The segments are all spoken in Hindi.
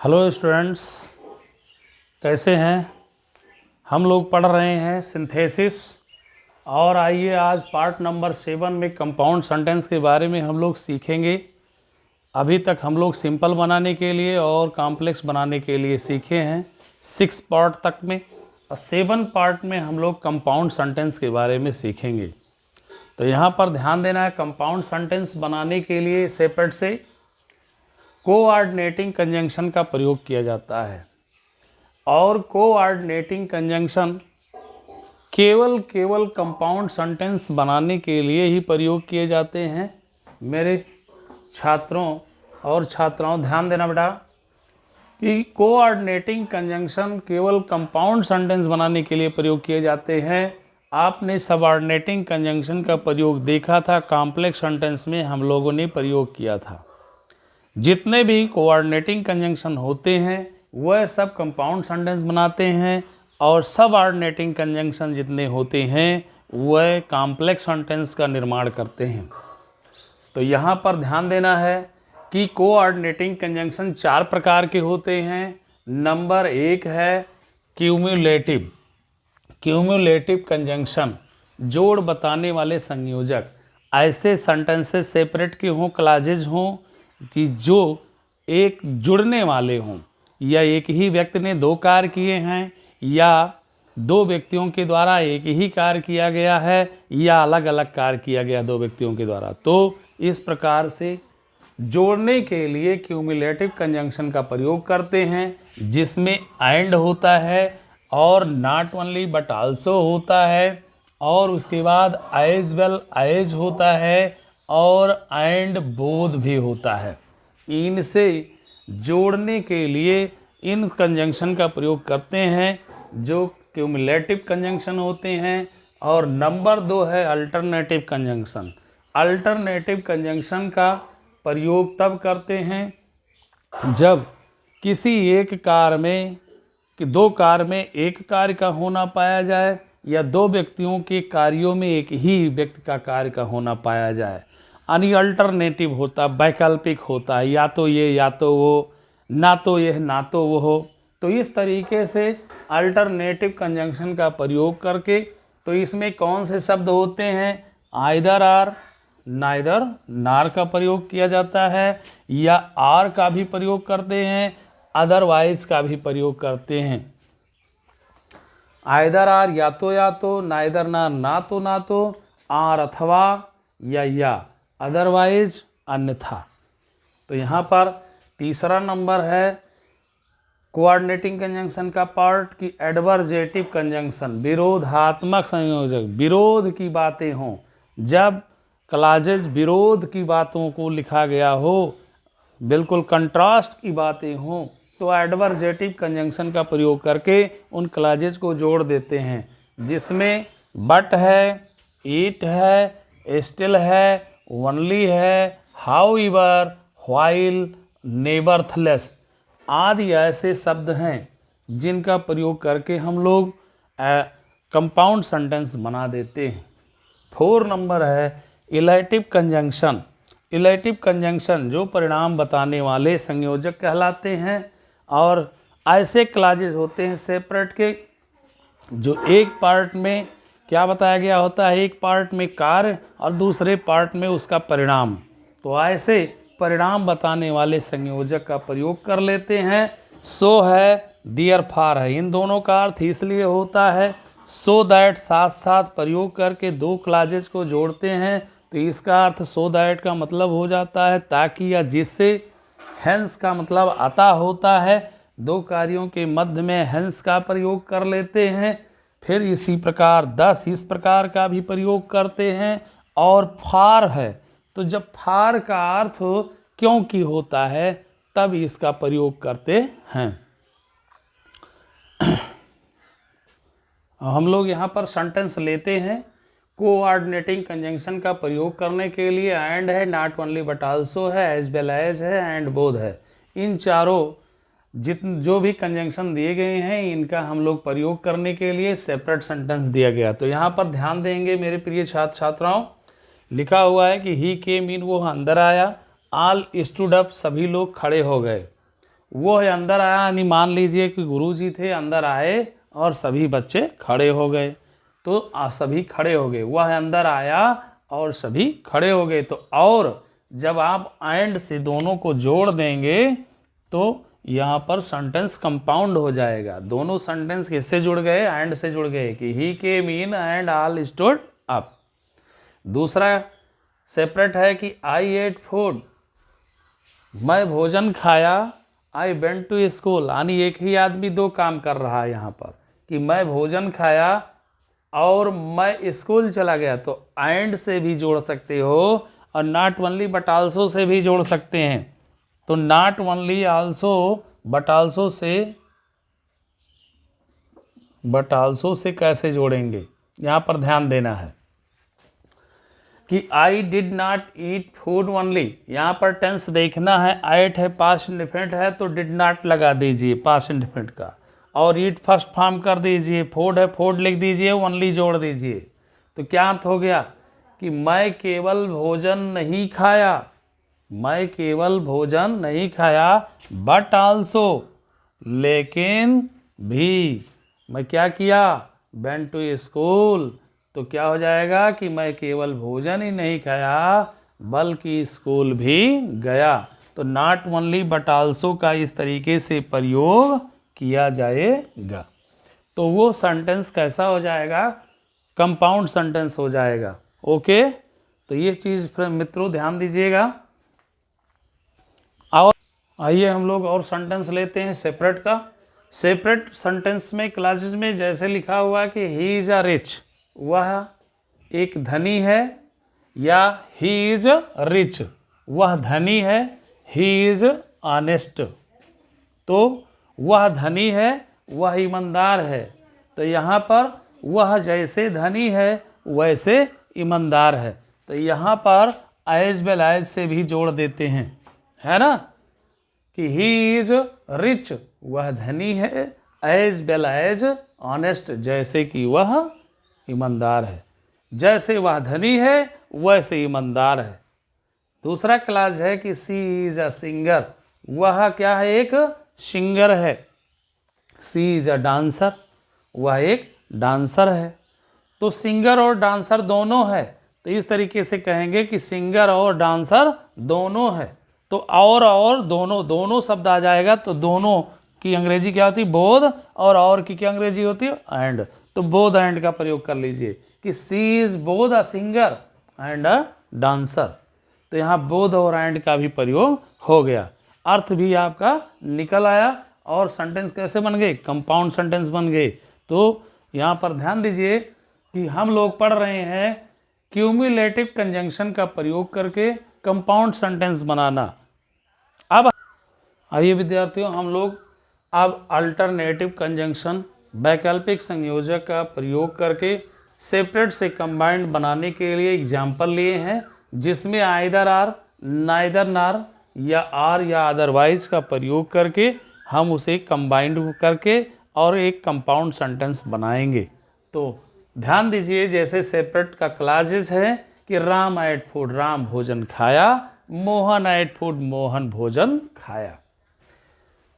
हेलो स्टूडेंट्स, कैसे हैं। हम लोग पढ़ रहे हैं सिंथेसिस और आइए आज पार्ट नंबर 7 में कंपाउंड सेंटेंस के बारे में हम लोग सीखेंगे। अभी तक हम लोग सिंपल बनाने के लिए और कॉम्प्लेक्स बनाने के लिए सीखे हैं 6 पार्ट तक में, और 7 पार्ट में हम लोग कंपाउंड सेंटेंस के बारे में सीखेंगे। तो यहाँ पर ध्यान देना है, कंपाउंड सेंटेंस बनाने के लिए सेपरेट से कोऑर्डिनेटिंग कंजंक्शन का प्रयोग किया जाता है, और कोऑर्डिनेटिंग कंजंक्शन केवल कंपाउंड सेंटेंस बनाने के लिए ही प्रयोग किए जाते हैं। मेरे छात्रों और छात्राओं ध्यान देना बेटा कि कोऑर्डिनेटिंग कंजंक्शन केवल कंपाउंड सेंटेंस बनाने के लिए प्रयोग किए जाते हैं। आपने सबऑर्डिनेटिंग कंजंक्शन का प्रयोग देखा था, कॉम्प्लेक्स सेंटेंस में हम लोगों ने प्रयोग किया था। जितने भी कोऑर्डिनेटिंग कंजंक्शन होते हैं वह सब कंपाउंड सेंटेंस बनाते हैं, और सबऑर्डिनेटिंग कंजंक्शन जितने होते हैं वह कॉम्प्लेक्स सेंटेंस का निर्माण करते हैं। तो यहाँ पर ध्यान देना है कि कोऑर्डिनेटिंग कंजंक्शन 4 प्रकार के होते हैं। नंबर 1 है क्यूमुलेटिव कंजंक्शन, जोड़ बताने वाले संयोजक। ऐसे सेंटेंसेस सेपरेट के हों, क्लॉजेज हों कि जो एक जुड़ने वाले हों, या एक ही व्यक्ति ने 2 कार्य किए हैं, या 2 व्यक्तियों के द्वारा एक ही कार्य किया गया है, या अलग अलग कार्य किया गया 2 व्यक्तियों के द्वारा। तो इस प्रकार से जोड़ने के लिए क्यूमुलेटिव कंजंक्शन का प्रयोग करते हैं, जिसमें एंड होता है और नॉट ओनली बट आल्सो होता है, और उसके बाद एज वेल एज होता है, और एंड बोथ भी होता है। इनसे जोड़ने के लिए इन कंजंक्शन का प्रयोग करते हैं जो क्यूमुलेटिव कंजंक्शन होते हैं। और नंबर 2 है अल्टरनेटिव कंजंक्शन। अल्टरनेटिव कंजंक्शन का प्रयोग तब करते हैं जब किसी एक कार्य में 2 कार्य में एक कार्य का होना पाया जाए, या 2 व्यक्तियों के कार्यों में एक ही व्यक्ति का कार्य का होना पाया जाए। यानी अल्टरनेटिव होता, वैकल्पिक होता है, या तो ये या तो वो, ना तो यह ना तो वो हो। तो इस तरीके से अल्टरनेटिव कंजंक्शन का प्रयोग करके, तो इसमें कौन से शब्द होते हैं, आइदर आर, नाइदर नार का प्रयोग किया जाता है, या आर का भी प्रयोग करते हैं, अदरवाइज का भी प्रयोग करते हैं। आइदर आर या तो, नाइदर ना तो, आर अथवा, या अदरवाइज अन्यथा। तो यहाँ पर तीसरा नंबर है कोऑर्डिनेटिंग कंजंक्शन का पार्ट की एडवर्जेटिव कंजंक्शन, विरोधात्मक संयोजक। विरोध की बातें हों, जब क्लॉजेज विरोध की बातों को लिखा गया हो, बिल्कुल कंट्रास्ट की बातें हों, तो एडवर्जेटिव कंजंक्शन का प्रयोग करके उन क्लॉजेज को जोड़ देते हैं, जिसमें बट है, ईट है, स्टिल है, ओनली है, हाउएवर, व्हाइल, नेवरथलेस आदि ऐसे शब्द हैं जिनका प्रयोग करके हम लोग कंपाउंड सेंटेंस बना देते हैं। 4 नंबर है इलेटिव कंजंक्शन। इलेटिव कंजंक्शन जो परिणाम बताने वाले संयोजक कहलाते हैं, और ऐसे क्लॉजेज होते हैं सेपरेट के जो एक पार्ट में क्या बताया गया होता है, एक पार्ट में कार्य और दूसरे पार्ट में उसका परिणाम। तो ऐसे परिणाम बताने वाले संयोजक का प्रयोग कर लेते हैं। सो है, डियर फार है, इन दोनों का अर्थ इसलिए होता है सो दैट साथ साथ प्रयोग करके 2 क्लॉजेज को जोड़ते हैं। तो इसका अर्थ सो दैट का मतलब हो जाता है ताकि या जिससे, हेंस का मतलब अतः होता है। 2 कार्यों के मध्य में हेंस का प्रयोग कर लेते हैं। फिर इसी प्रकार 10 इस प्रकार का भी प्रयोग करते हैं। और फार है, तो जब फार का अर्थ क्योंकि होता है तब इसका प्रयोग करते हैं। हम लोग यहाँ पर सेंटेंस लेते हैं। कोऑर्डिनेटिंग कंजंक्शन का प्रयोग करने के लिए एंड है, नॉट ओनली बट आल्सो है, एज वेल एज है, एंड बोथ है। इन चारों जो भी कंजंक्शन दिए गए हैं इनका हम लोग प्रयोग करने के लिए सेपरेट सेंटेंस दिया गया। तो यहाँ पर ध्यान देंगे मेरे प्रिय छात्र छात्राओं, लिखा हुआ है कि ही केम इन, वो अंदर आया, ऑल स्टूड अप, सभी लोग खड़े हो गए, वो है अंदर आया, यानी मान लीजिए कि गुरुजी थे, अंदर आए और सभी बच्चे खड़े हो गए, तो सभी खड़े हो गए। वह अंदर आया और सभी खड़े हो गए। तो और जब आप एंड से दोनों को जोड़ देंगे तो यहाँ पर सेंटेंस कंपाउंड हो जाएगा। दोनों सेंटेंस किससे जुड़ गए? एंड से जुड़ गए कि he came in and all stood up. दूसरा सेपरेट है कि आई एट फूड, मैं भोजन खाया, आई वेंट टू स्कूल, यानी एक ही आदमी दो काम कर रहा है यहाँ पर कि मैं भोजन खाया और मैं स्कूल चला गया। तो एंड से भी जोड़ सकते हो और not only but also say भी जोड़ सकते हैं। तो not only also but also say कैसे जोड़ेंगे, यहाँ पर ध्यान देना है कि I did not eat food only. यहाँ पर टेंस देखना है, आइट है, पास्ट इंडेफिनिट है तो डिड नॉट लगा दीजिए पास्ट इंडेफिनिट का, और ईट फर्स्ट फॉर्म कर दीजिए, फूड है फूड लिख दीजिए, ओनली जोड़ दीजिए। तो क्या अर्थ हो गया कि मैं केवल भोजन नहीं खाया, मैं केवल भोजन नहीं खाया, बट आल्सो, लेकिन भी मैं क्या किया? Went to school. तो क्या हो जाएगा कि मैं केवल भोजन ही नहीं खाया बल्कि स्कूल भी गया। तो नॉट ओनली बट आल्सो का इस तरीके से प्रयोग किया जाएगा। तो वो सेंटेंस कैसा हो जाएगा? कंपाउंड सेंटेंस हो जाएगा। ओके, तो ये चीज़ फिर मित्रों ध्यान दीजिएगा। और आइए हम लोग और सेंटेंस लेते हैं सेपरेट का। सेपरेट सेंटेंस में क्लासेस में जैसे लिखा हुआ कि ही इज़ अ रिच, वह एक धनी है, या ही इज रिच, वह धनी है, ही इज ऑनेस्ट, तो वह धनी है, वह ईमानदार है। तो यहाँ पर वह जैसे धनी है वैसे ईमानदार है। तो यहाँ पर एज वेल एज से भी जोड़ देते हैं, है ना, कि ही इज रिच, वह धनी है, एज वेल एज ऑनेस्ट, जैसे कि वह ईमानदार है। जैसे वह धनी है वैसे ईमानदार है। दूसरा क्लास है कि सी इज अ सिंगर, वह क्या है? एक सिंगर है। सी इज अ डांसर, वह एक डांसर है। तो सिंगर और डांसर दोनों है, तो इस तरीके से कहेंगे कि सिंगर और डांसर दोनों है। तो और दोनों, दोनों शब्द आ जाएगा तो दोनों की अंग्रेजी क्या होती है? बोथ, और की क्या अंग्रेजी होती है? एंड। तो बोथ एंड का प्रयोग कर लीजिए कि she is both a singer and a dancer. तो यहाँ बोथ और एंड का भी प्रयोग हो गया, अर्थ भी आपका निकल आया और सेंटेंस कैसे बन गए? कंपाउंड सेंटेंस बन गए। तो यहाँ पर ध्यान दीजिए कि हम लोग पढ़ रहे हैं क्यूमुलेटिव कंजंक्शन का प्रयोग करके कंपाउंड सेंटेंस बनाना। अब आइए विद्यार्थियों, हम लोग अब अल्टरनेटिव कंजंक्शन, वैकल्पिक संयोजक का प्रयोग करके सेपरेट से कंबाइंड बनाने के लिए एग्जाम्पल लिए हैं, जिसमें आइदर आर, नाइदर नार या आर या अदरवाइज का प्रयोग करके हम उसे कंबाइंड करके और एक कंपाउंड सेंटेंस बनाएंगे। तो ध्यान दीजिए, जैसे सेपरेट का क्लासेस है कि राम एट फूड, राम भोजन खाया, मोहन एट फूड, मोहन भोजन खाया।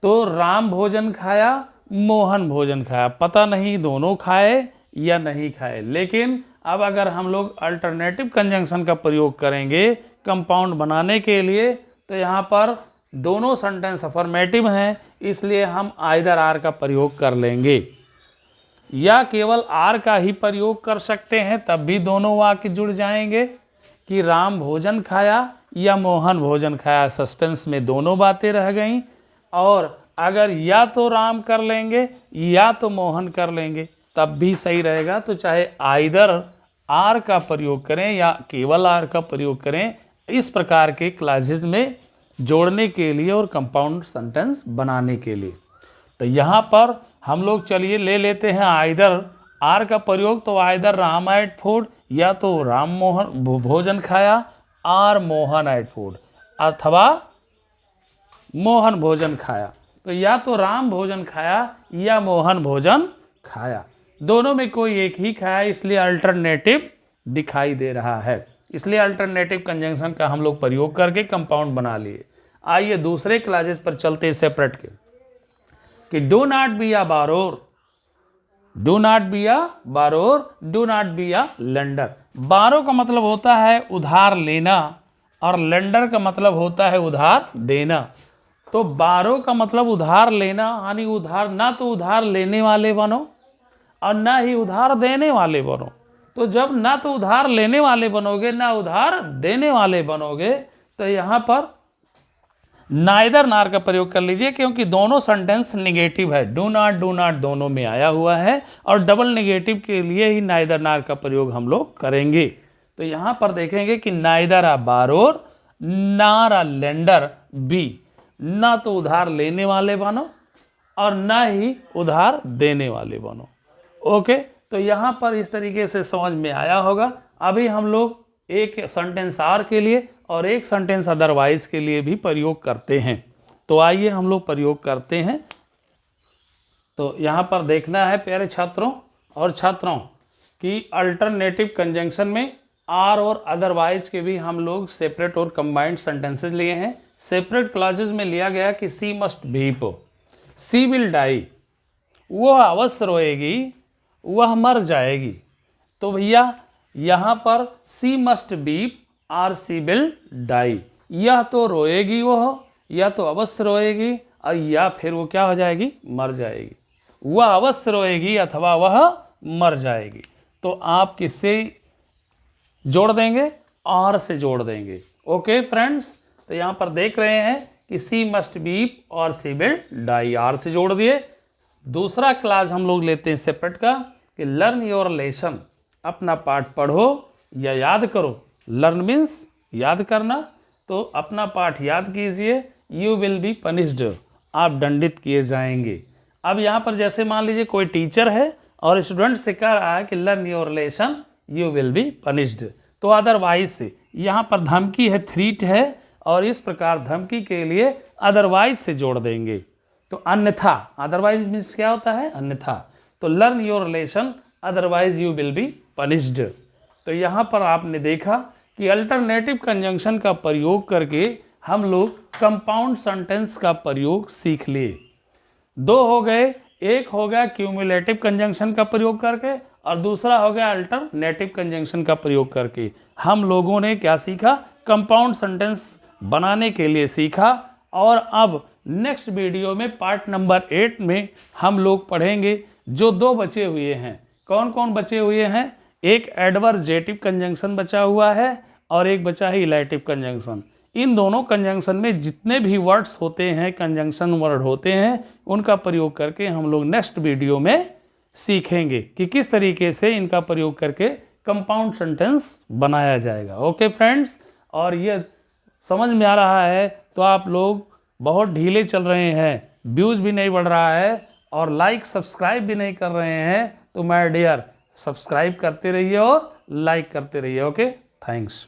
तो राम भोजन खाया, मोहन भोजन खाया, पता नहीं दोनों खाए या नहीं खाए। लेकिन अब अगर हम लोग अल्टरनेटिव कंजंक्शन का प्रयोग करेंगे कंपाउंड बनाने के लिए, तो यहाँ पर दोनों सेंटेंस अफर्मेटिव हैं, इसलिए हम आइदर आर का प्रयोग कर लेंगे, या केवल आर का ही प्रयोग कर सकते हैं, तब भी दोनों वाक्य जुड़ जाएंगे कि राम भोजन खाया या मोहन भोजन खाया। सस्पेंस में दोनों बातें रह गईं। और अगर या तो राम कर लेंगे या तो मोहन कर लेंगे तब भी सही रहेगा। तो चाहे आइदर आर का प्रयोग करें या केवल आर का प्रयोग करें, इस प्रकार के क्लासेस में जोड़ने के लिए और कंपाउंड सेंटेंस बनाने के लिए। तो यहाँ पर हम लोग चलिए ले लेते हैं आइदर आर का प्रयोग। तो आइदर राम एट फूड, या तो राम मोहन भोजन खाया, आर मोहन एट फूड, अथवा मोहन भोजन खाया। तो या तो राम भोजन खाया या मोहन भोजन खाया, दोनों में कोई एक ही खाया, इसलिए अल्टरनेटिव दिखाई दे रहा है। इसलिए अल्टरनेटिव कंजंक्शन का हम लोग प्रयोग करके कंपाउंड बना लिए। आइए दूसरे क्लासेस पर चलते हैं सेपरेट के, कि do not be a borrower, do not be a borrower, do not be a lender. Borrow का मतलब होता है उधार लेना और लेंडर का मतलब होता है उधार देना। तो बारो का मतलब उधार लेना, यानी उधार, ना तो उधार लेने वाले बनो और ना ही उधार देने वाले बनो। तो जब ना तो उधार लेने वाले बनोगे ना उधार देने वाले बनोगे, तो यहाँ पर नाइदर नार का प्रयोग कर लीजिए, क्योंकि दोनों सेंटेंस निगेटिव है। डू नॉट दोनों में आया हुआ है और डबल निगेटिव के लिए ही नाइदर नार का प्रयोग हम लोग करेंगे। तो यहाँ पर देखेंगे कि नाइदर अ बारोर नार अ लेंडर बी, ना तो उधार लेने वाले बनो और ना ही उधार देने वाले बनो। ओके, तो यहाँ पर इस तरीके से समझ में आया होगा। अभी हम लोग एक सेंटेंस आर के लिए और एक सेंटेंस अदरवाइज के लिए भी प्रयोग करते हैं। तो आइए हम लोग प्रयोग करते हैं। तो यहाँ पर देखना है प्यारे छात्रों और छात्राओं कि अल्टरनेटिव कंजंक्शन में आर और अदरवाइज के भी हम लोग सेपरेट और कंबाइंड सेंटेंसेस लिए हैं। सेपरेट क्लॉजेज में लिया गया कि she must weep, she will die, वह अवश्य रोएगी, वह मर जाएगी। तो भैया यहाँ पर she must weep or she will die, यह तो रोएगी वह, या तो अवश्य रोएगी और या फिर वो क्या हो जाएगी, मर जाएगी। वह अवश्य रोएगी अथवा वह मर जाएगी। तो आप किससे जोड़ देंगे, आर से जोड़ देंगे। ओके फ्रेंड्स, तो यहाँ पर देख रहे हैं कि सी मस्ट वीप और सी विल डाई, आर से जोड़ दिए। दूसरा क्लास हम लोग लेते हैं सेपरेट का, कि लर्न योर लेसन, अपना पाठ पढ़ो या याद करो। लर्न मीन्स याद करना, तो अपना पाठ याद कीजिए। यू विल बी पनिश्ड, आप दंडित किए जाएंगे। अब यहाँ पर जैसे मान लीजिए कोई टीचर है और स्टूडेंट से कह रहा है कि learn your lesson, you will be punished, तो अदरवाइज से यहाँ पर धमकी है, थ्रीट है, और इस प्रकार धमकी के लिए अदरवाइज से जोड़ देंगे। तो अन्यथा, अदरवाइज मीन्स क्या होता है, अन्यथा। तो learn your lesson otherwise you will be punished. तो यहाँ पर आपने देखा कि अल्टरनेटिव कंजंक्शन का प्रयोग करके हम लोग कंपाउंड सेंटेंस का प्रयोग सीख लिए। दो हो गए, एक हो गया क्यूमुलेटिव कंजंक्शन का प्रयोग करके और दूसरा हो गया अल्टरनेटिव कंजंक्शन का प्रयोग करके। हम लोगों ने क्या सीखा, कंपाउंड सेंटेंस बनाने के लिए सीखा। और अब नेक्स्ट वीडियो में पार्ट नंबर 8 में हम लोग पढ़ेंगे जो दो बचे हुए हैं। कौन कौन बचे हुए हैं, एक एडवर्जेटिव कंजंक्शन बचा हुआ है और एक बचा है इलेटिव कंजंक्शन। इन दोनों कंजंक्शन में जितने भी वर्ड्स होते हैं, कंजंक्शन वर्ड होते हैं, उनका प्रयोग करके हम लोग नेक्स्ट वीडियो में सीखेंगे कि किस तरीके से इनका प्रयोग करके कंपाउंड सेंटेंस बनाया जाएगा। ओके फ्रेंड्स, और ये समझ में आ रहा है तो आप लोग बहुत ढीले चल रहे हैं, व्यूज़ भी नहीं बढ़ रहा है और लाइक सब्सक्राइब भी नहीं कर रहे हैं। तो माय डियर, सब्सक्राइब करते रहिए और लाइक करते रहिए। Okay, thanks.